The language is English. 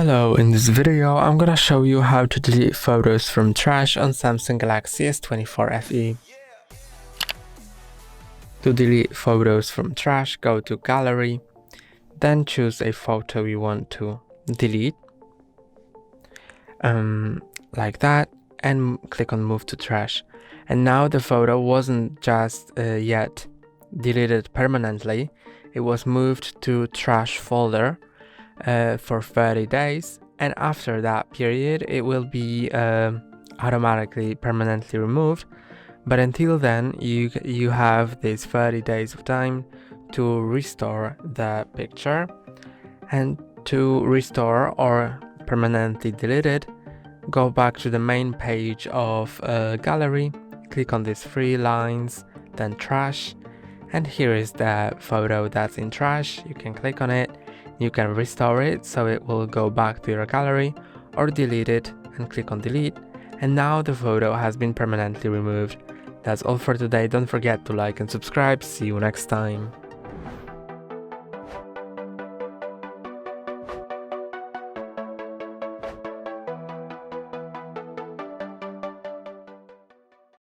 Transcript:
Hello, in this video I'm gonna show you how to delete photos from trash on Samsung Galaxy S24 FE. To delete photos from trash, go to Gallery, then choose a photo you want to delete, like that, and click on Move to Trash. And now the photo wasn't just yet deleted permanently, it was moved to trash folder for 30 days, and after that period it will be automatically permanently removed. But until then you have these 30 days of time to restore the picture. And to restore or permanently delete it, go back to the main page of Gallery, click on these three lines, then Trash, and here is the photo that's in trash. You can click on it, you can restore it so it will go back to your gallery, or delete it and click on delete, and now the photo has been permanently removed. That's all for today. Don't forget to like and subscribe. See you next time.